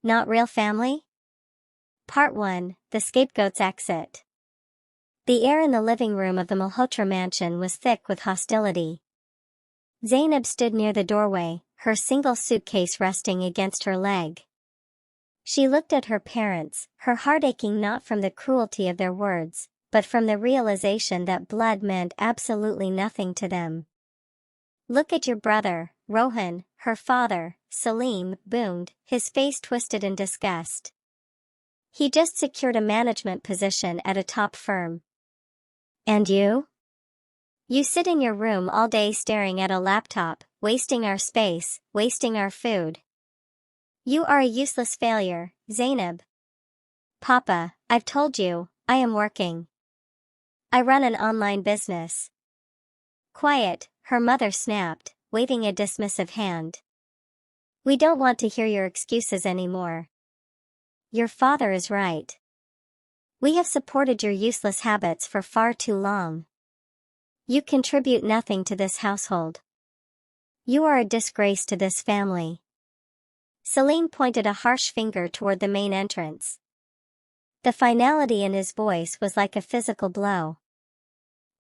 Not real family? Part 1, The Scapegoat's Exit. The air in the living room of the Malhotra mansion was thick with hostility. Zainab stood near the doorway, her single suitcase resting against her leg. She looked at her parents, her heart aching not from the cruelty of their words, but from the realization that blood meant absolutely nothing to them. "Look at your brother, Rohan," her father, Salim, boomed, his face twisted in disgust. "He just secured a management position at a top firm. And you? You sit in your room all day staring at a laptop, wasting our space, wasting our food. You are a useless failure, Zainab." "Papa, I've told you, I am working. I run an online business." "Quiet," her mother snapped, waving a dismissive hand. "We don't want to hear your excuses anymore. Your father is right. We have supported your useless habits for far too long. You contribute nothing to this household. You are a disgrace to this family." Salim pointed a harsh finger toward the main entrance. The finality in his voice was like a physical blow.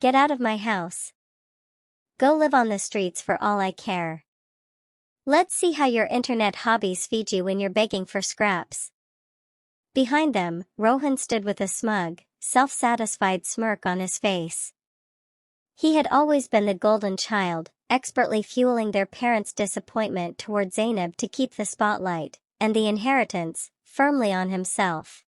"Get out of my house. Go live on the streets for all I care. Let's see how your internet hobbies feed you when you're begging for scraps." Behind them, Rohan stood with a smug, self-satisfied smirk on his face. He had always been the golden child, expertly fueling their parents' disappointment toward Zainab to keep the spotlight, and the inheritance, firmly on himself.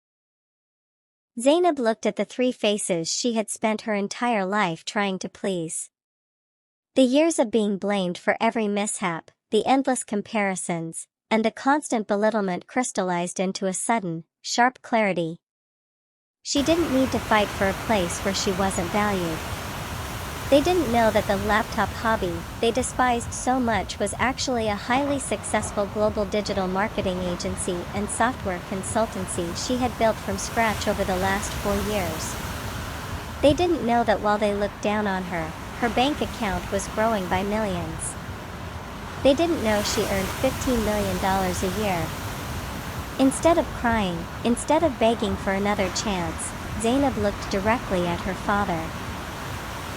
Zainab looked at the three faces she had spent her entire life trying to please. The years of being blamed for every mishap, the endless comparisons, and the constant belittlement crystallized into a sudden, sharp clarity. She didn't need to fight for a place where she wasn't valued. They didn't know that the laptop hobby they despised so much was actually a highly successful global digital marketing agency and software consultancy she had built from scratch over the last 4 years. They didn't know that while they looked down on her, her bank account was growing by millions. They didn't know she earned $15 million a year. Instead of crying, instead of begging for another chance, Zainab looked directly at her father.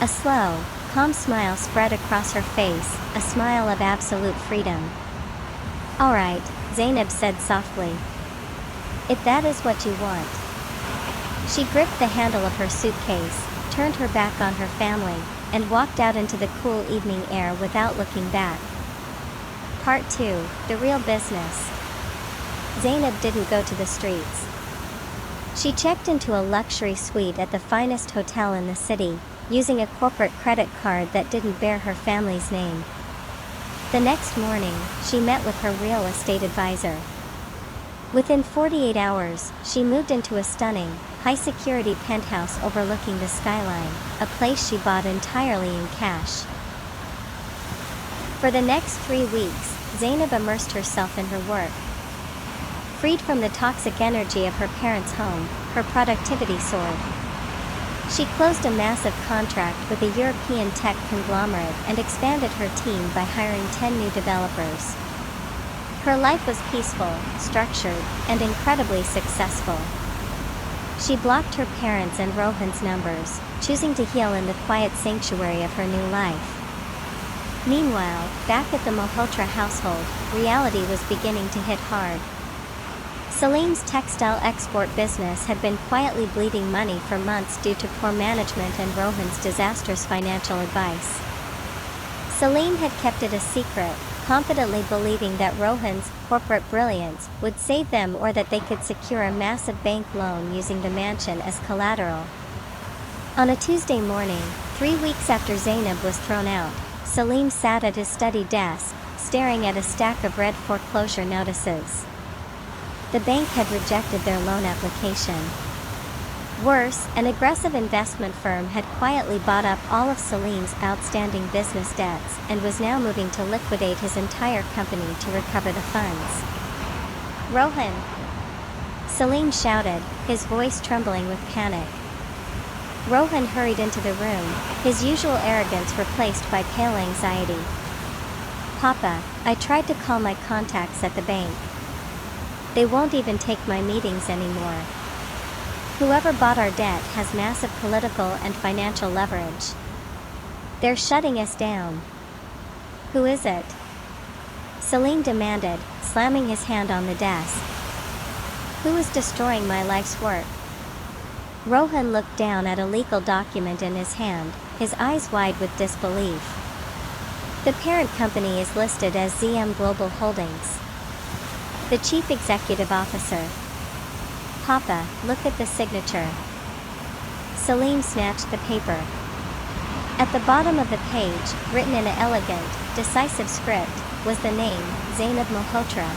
A slow, calm smile spread across her face, a smile of absolute freedom. "All right," Zainab said softly. "If that is what you want." She gripped the handle of her suitcase, turned her back on her family, and walked out into the cool evening air without looking back. Part 2, The Real Business. Zainab didn't go to the streets. She checked into a luxury suite at the finest hotel in the city, using a corporate credit card that didn't bear her family's name. The next morning, she met with her real estate advisor. Within 48 hours, she moved into a stunning, high-security penthouse overlooking the skyline, a place she bought entirely in cash. For the next 3 weeks, Zainab immersed herself in her work. Freed from the toxic energy of her parents' home, her productivity soared. She closed a massive contract with a European tech conglomerate and expanded her team by hiring 10 new developers. Her life was peaceful, structured, and incredibly successful. She blocked her parents' and Rohan's numbers, choosing to heal in the quiet sanctuary of her new life. Meanwhile, back at the Malhotra household, reality was beginning to hit hard. Salim's textile export business had been quietly bleeding money for months due to poor management and Rohan's disastrous financial advice. Salim had kept it a secret, confidently believing that Rohan's corporate brilliance would save them or that they could secure a massive bank loan using the mansion as collateral. On a Tuesday morning, 3 weeks after Zainab was thrown out, Salim sat at his study desk, staring at a stack of red foreclosure notices. The bank had rejected their loan application. Worse, an aggressive investment firm had quietly bought up all of Salim's outstanding business debts and was now moving to liquidate his entire company to recover the funds. "Rohan!" Salim shouted, his voice trembling with panic. Rohan hurried into the room, his usual arrogance replaced by pale anxiety. "Papa, I tried to call my contacts at the bank. They won't even take my meetings anymore. Whoever bought our debt has massive political and financial leverage. They're shutting us down. Who is it? Salim demanded, slamming his hand on the desk. Who is destroying my life's work? Rohan looked down at a legal document in his hand, his eyes wide with disbelief. The parent company is listed as ZM Global Holdings. The chief executive officer. Papa, look at the signature. Salim snatched the paper. At the bottom of the page, written in an elegant, decisive script, was the name, Zainab Malhotra.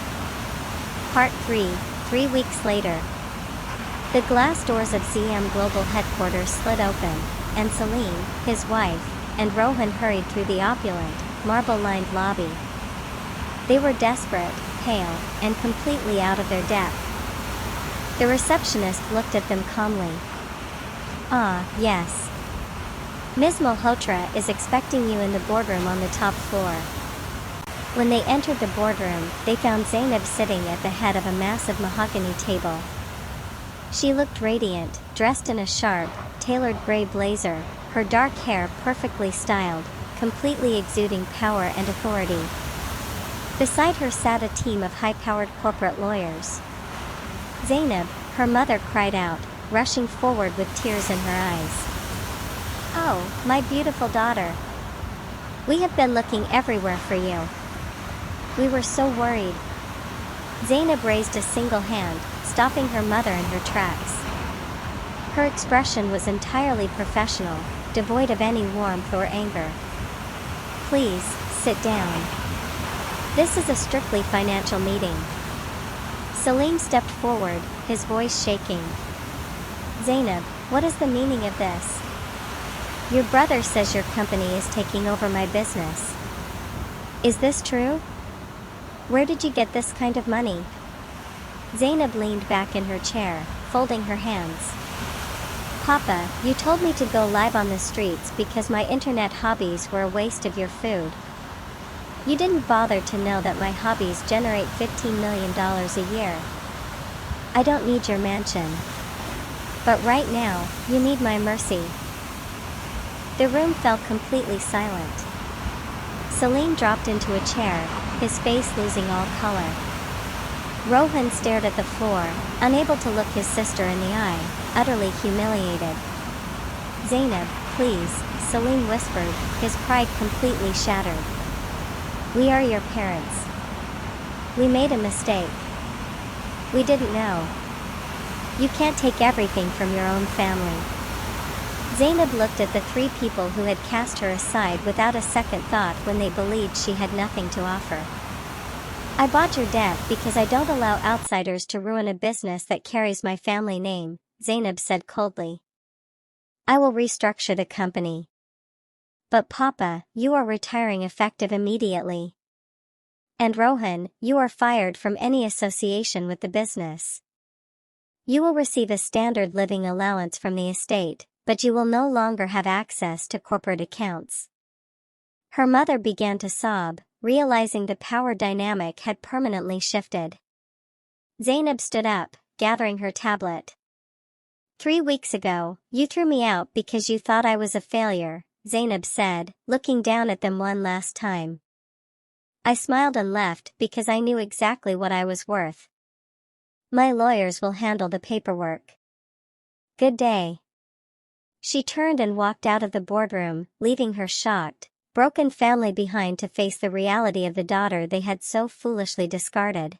Part 3, 3 weeks later. The glass doors of ZM Global headquarters slid open, and Salim, his wife, and Rohan hurried through the opulent, marble-lined lobby. They were desperate, pale, and completely out of their depth. The receptionist looked at them calmly. "Ah, yes. Ms. Malhotra is expecting you in the boardroom on the top floor." When they entered the boardroom, they found Zainab sitting at the head of a massive mahogany table. She looked radiant, dressed in a sharp, tailored gray blazer, her dark hair perfectly styled, completely exuding power and authority. Beside her sat a team of high-powered corporate lawyers. "Zainab," her mother cried out, rushing forward with tears in her eyes. "Oh, my beautiful daughter. We have been looking everywhere for you. We were so worried." Zainab raised a single hand, stopping her mother in her tracks. Her expression was entirely professional, devoid of any warmth or anger. "Please, sit down. This is a strictly financial meeting." Salim stepped forward, his voice shaking. "Zainab, what is the meaning of this? Your brother says your company is taking over my business. Is this true? Where did you get this kind of money?" Zainab leaned back in her chair, folding her hands. "Papa, you told me to go live on the streets because my internet hobbies were a waste of your food. You didn't bother to know that my hobbies generate $15 million a year. I don't need your mansion. But right now, you need my mercy." The room fell completely silent. Salim dropped into a chair, his face losing all color. Rohan stared at the floor, unable to look his sister in the eye, utterly humiliated. "Zainab, please," Salim whispered, his pride completely shattered. "We are your parents. We made a mistake. We didn't know. You can't take everything from your own family." Zainab looked at the three people who had cast her aside without a second thought when they believed she had nothing to offer. "I bought your debt because I don't allow outsiders to ruin a business that carries my family name," Zainab said coldly. "I will restructure the company." "But Papa, you are retiring effective immediately. And Rohan, you are fired from any association with the business. You will receive a standard living allowance from the estate, but you will no longer have access to corporate accounts." Her mother began to sob, realizing the power dynamic had permanently shifted. Zainab stood up, gathering her tablet. 3 weeks ago, you threw me out because you thought I was a failure," Zainab said, looking down at them one last time. "I smiled and left because I knew exactly what I was worth. My lawyers will handle the paperwork. Good day." She turned and walked out of the boardroom, leaving her shocked, broken family behind to face the reality of the daughter they had so foolishly discarded.